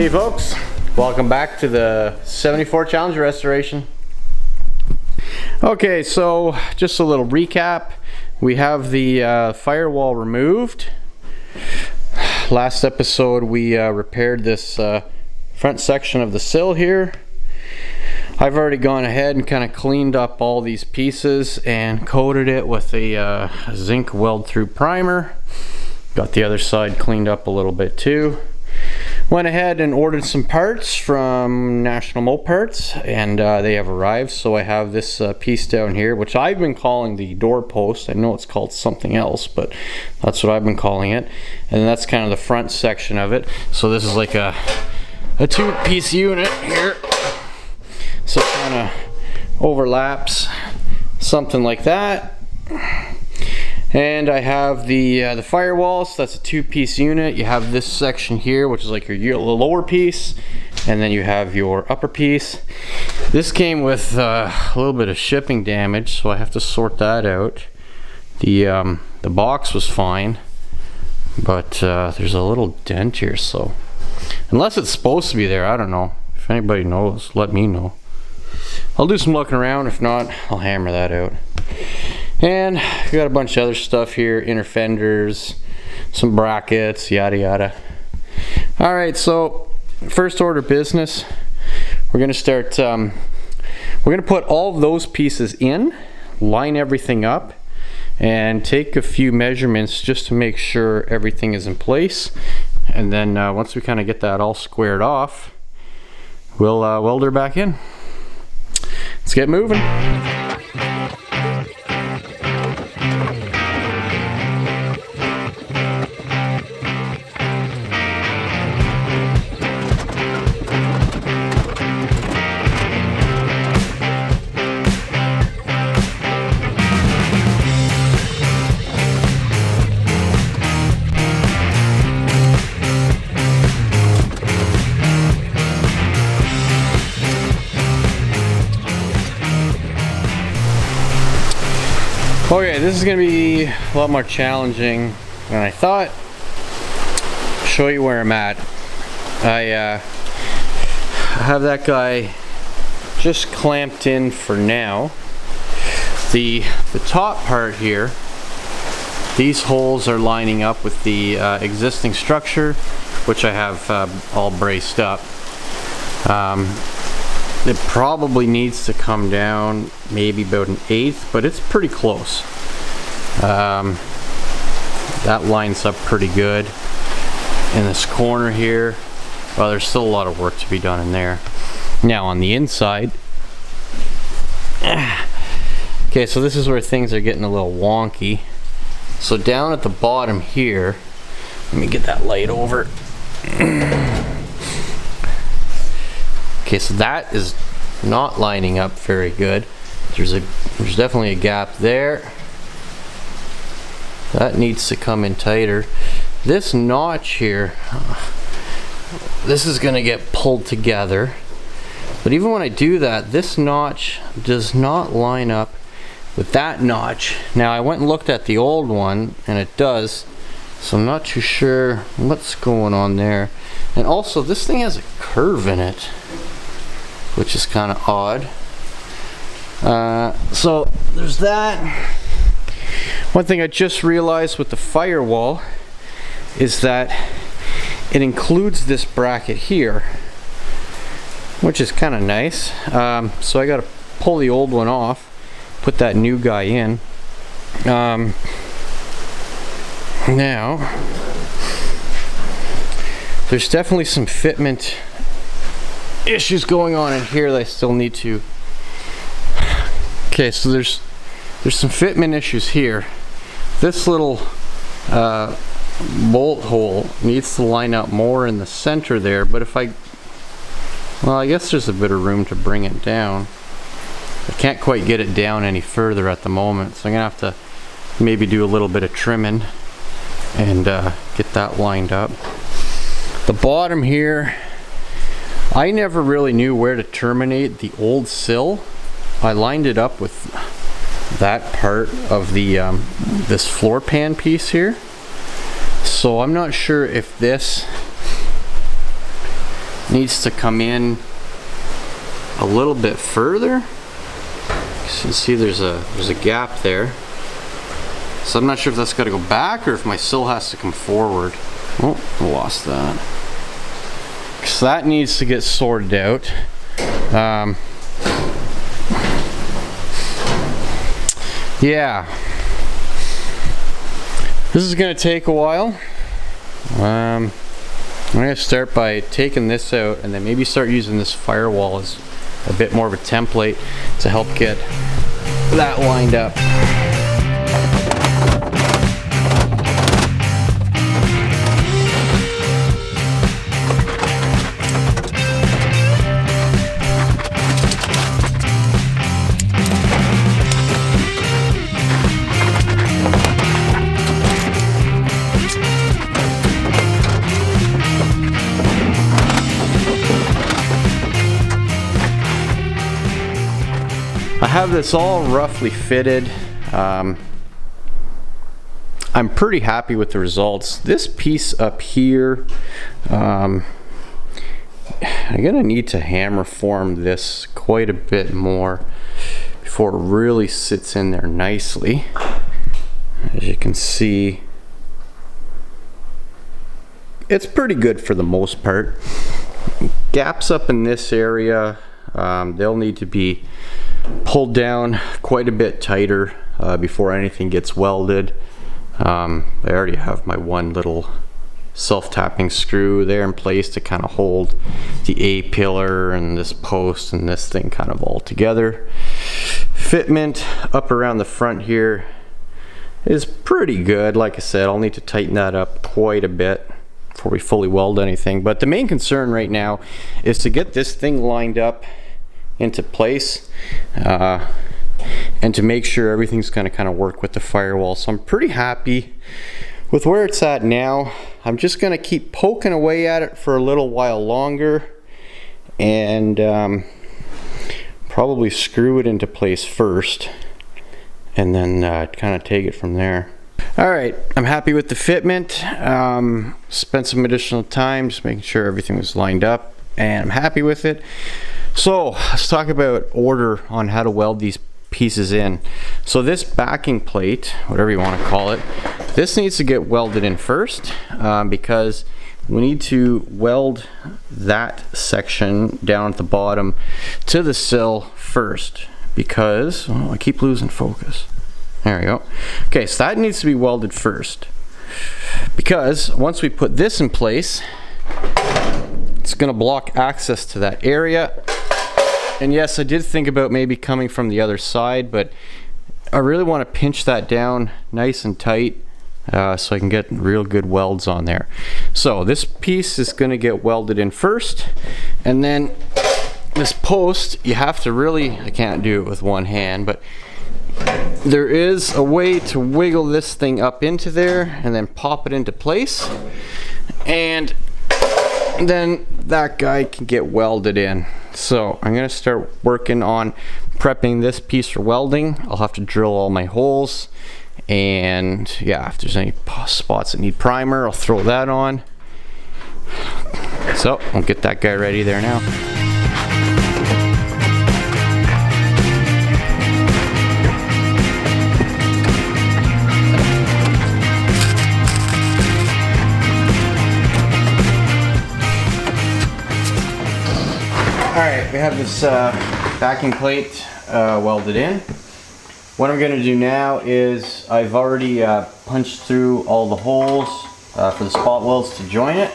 Hey folks, welcome back to the 74 Challenger restoration. Okay, so just a little recap. We have the firewall removed. Last episode we repaired this front section of the sill here. I've already gone ahead and kind of cleaned up all these pieces and coated it with a zinc weld through primer. Got the other side cleaned up a little bit too. Went ahead and ordered some parts from National Moparts, and they have arrived. So I have this piece down here, which I've been calling the door post. I know it's called something else, but that's what I've been calling it. And that's kind of the front section of it. So this is like a two-piece unit here. So it kind of overlaps, something like that. And I have the firewall, so that's a two-piece unit. You have this section here, which is like your lower piece, and then you have your upper piece. This came with a little bit of shipping damage, so I have to sort that out. The box was fine, but there's a little dent here, so unless it's supposed to be there, I don't know. If anybody knows, let me know. I'll do some looking around. If not, I'll hammer that out. And we got a bunch of other stuff here, inner fenders, some brackets, yada yada. All right, so first order business, we're gonna start, we're gonna put all of those pieces in, line everything up, and take a few measurements just to make sure everything is in place. And then once we kind of get that all squared off, we'll weld her back in. Let's get moving. Okay, this is going to be a lot more challenging than I thought. I'll show you where I'm at. I have that guy just clamped in for now. The top part here, these holes are lining up with the existing structure, which I have all braced up. It probably needs to come down maybe about 1/8, but it's pretty close. That lines up pretty good. In this corner here, well, there's still a lot of work to be done in there. Now on the inside, okay, so this is where things are getting a little wonky. So down at the bottom here, let me get that light over. Okay, so that is not lining up very good. There's definitely a gap there. That needs to come in tighter. This notch here, this is going to get pulled together. But even when I do that, this notch does not line up with that notch. Now I went and looked at the old one, and it does. So I'm not too sure what's going on there. And also, this thing has a curve in it, which is kind of odd. So there's that. One thing I just realized with the firewall is that it includes this bracket here, which is kind of nice. So I got to pull the old one off, put that new guy in. Now, there's definitely some fitment issues going on in here that I still need to. Okay, so there's some fitment issues here. This little bolt hole needs to line up more in the center there, but if well, I guess there's a bit of room to bring it down. I can't quite get it down any further at the moment, so I'm gonna have to maybe do a little bit of trimming and get that lined up. The bottom here, I never really knew where to terminate the old sill. I lined it up with that part of the this floor pan piece here. So I'm not sure if this needs to come in a little bit further. You can see there's a gap there. So I'm not sure if that's got to go back or if my sill has to come forward. Oh, I lost that. So that needs to get sorted out. Yeah, this is going to take a while. I'm going to start by taking this out and then maybe start using this firewall as a bit more of a template to help get that lined up. I have this all roughly fitted. I'm pretty happy with the results. This piece up here, I'm gonna need to hammer form this quite a bit more before it really sits in there nicely. As you can see, it's pretty good for the most part. Gaps up in this area, they'll need to be pulled down quite a bit tighter before anything gets welded. I already have my one little self-tapping screw there in place to kind of hold the A-pillar and this post and this thing kind of all together. Fitment up around the front here is pretty good. Like I said, I'll need to tighten that up quite a bit before we fully weld anything. But the main concern right now is to get this thing lined up into place and to make sure everything's going to kind of work with the firewall. So I'm pretty happy with where it's at now. I'm just going to keep poking away at it for a little while longer and probably screw it into place first and then kind of take it from there. Alright, I'm happy with the fitment. Spent some additional time just making sure everything was lined up and I'm happy with it. So let's talk about order on how to weld these pieces in. So this backing plate, whatever you want to call it, this needs to get welded in first because we need to weld that section down at the bottom to the sill first because, oh, I keep losing focus. There we go. Okay, so that needs to be welded first because once we put this in place, it's going to block access to that area. And yes, I did think about maybe coming from the other side, but I really want to pinch that down nice and tight so I can get real good welds on there. So this piece is going to get welded in first, and then this post, you have to really, I can't do it with one hand, but there is a way to wiggle this thing up into there and then pop it into place, and then that guy can get welded in. So I'm going to start working on prepping this piece for welding. I'll have to drill all my holes, and yeah, if there's any spots that need primer, I'll throw that on. So I'll get that guy ready there now. Alright, we have this backing plate welded in. What I'm going to do now is I've already punched through all the holes for the spot welds to join it.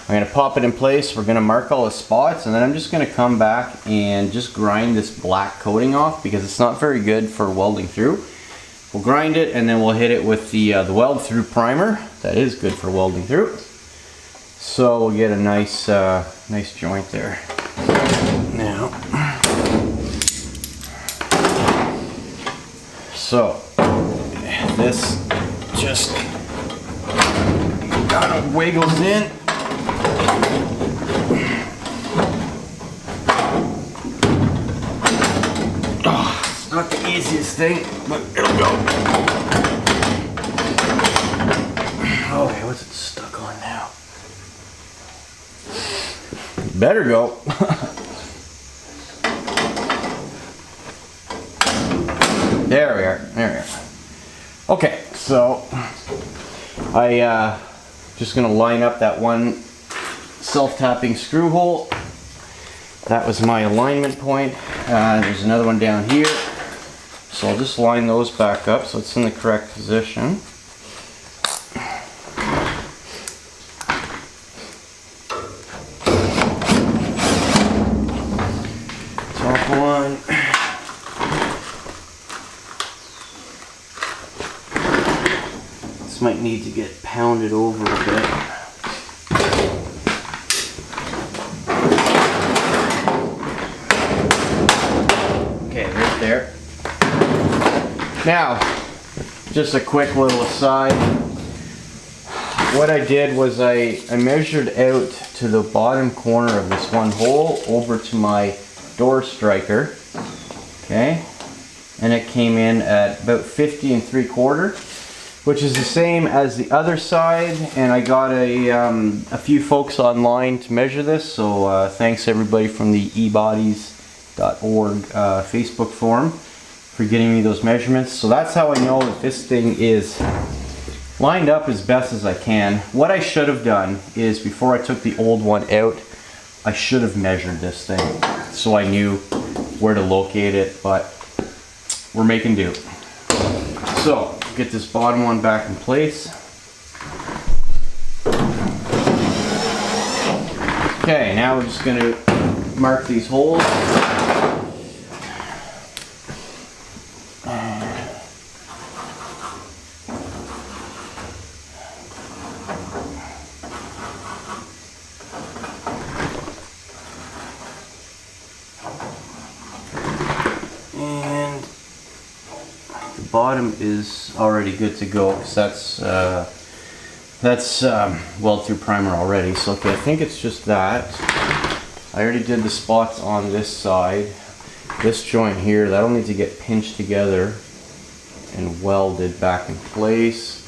I'm going to pop it in place. We're going to mark all the spots, and then I'm just going to come back and just grind this black coating off because it's not very good for welding through. We'll grind it and then we'll hit it with the weld through primer. That is good for welding through. So we'll get a nice nice joint there. Now, so this just kind of wiggles in. Oh, it's not the easiest thing, but it'll go. Okay, what's it stuck on now? Better go. There we are. There we are. Okay, so I just gonna line up that one self-tapping screw hole. That was my alignment point. There's another one down here. So I'll just line those back up so it's in the correct position. Top one. This might need to get pounded over a bit. Okay, right there. Now, just a quick little aside. What I did was I measured out to the bottom corner of this one hole over to my door striker. Okay, and it came in at about 50 3/4, which is the same as the other side. And I got a few folks online to measure this, so thanks everybody from the ebodies.org Facebook forum for getting me those measurements. So that's how I know that this thing is lined up as best as I can. What I should have done is, before I took the old one out, I should have measured this thing so I knew where to locate it, but we're making do. So, get this bottom one back in place. Okay, now we're just going to mark these holes. Bottom is already good to go because that's weld through primer already. So okay, I think it's just that. I already did the spots on this side. This joint here, that'll need to get pinched together and welded back in place.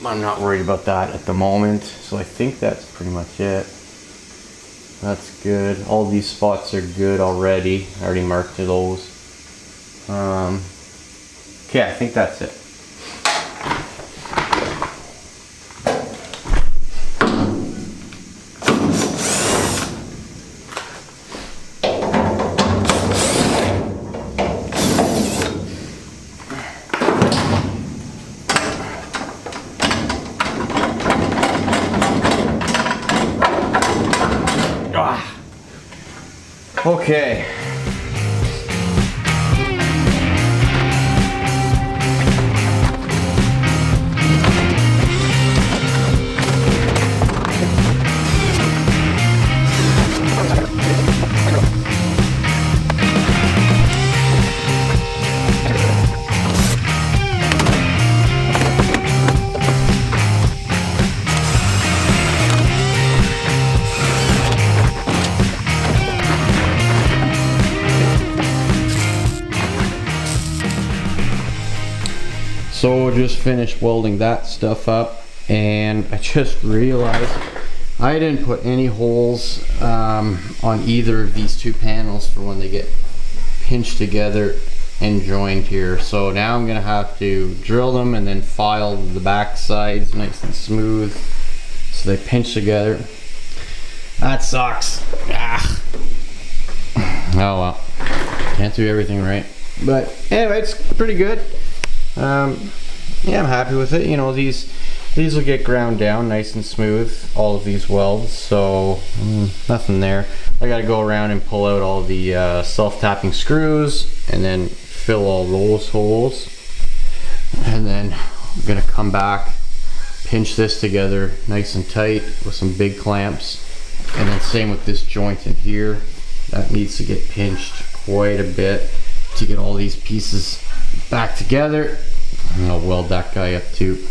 I'm not worried about that at the moment, so I think that's pretty much it. That's good. All these spots are good already. I already marked those. Okay, I think that's it. Okay. So just finished welding that stuff up, and I just realized I didn't put any holes on either of these two panels for when they get pinched together and joined here. So now I'm gonna have to drill them and then file the back sides nice and smooth so they pinch together. That sucks. Ah. Oh well, can't do everything right, but anyway, it's pretty good. Yeah, I'm happy with it. You know, these will get ground down nice and smooth, all of these welds, so nothing there. I gotta go around and pull out all the self-tapping screws and then fill all those holes, and then I'm gonna come back, pinch this together nice and tight with some big clamps, and then same with this joint in here. That needs to get pinched quite a bit to get all these pieces back together, and I'll weld that guy up too.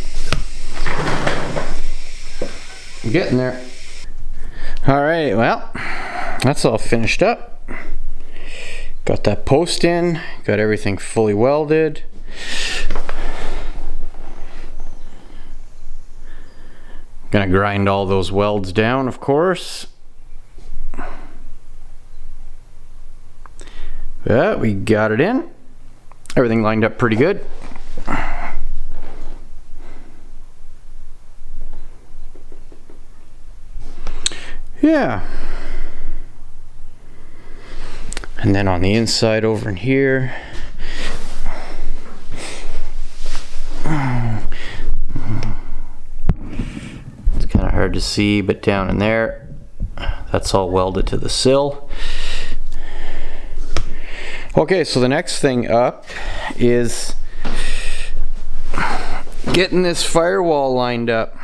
I'm getting there. All right, well, that's all finished up. Got that post in, got everything fully welded. Gonna grind all those welds down, of course. Yeah, we got it in. Everything lined up pretty good. Yeah. And then on the inside over in here, it's kind of hard to see, but down in there, that's all welded to the sill. Okay, so the next thing up is getting this firewall lined up.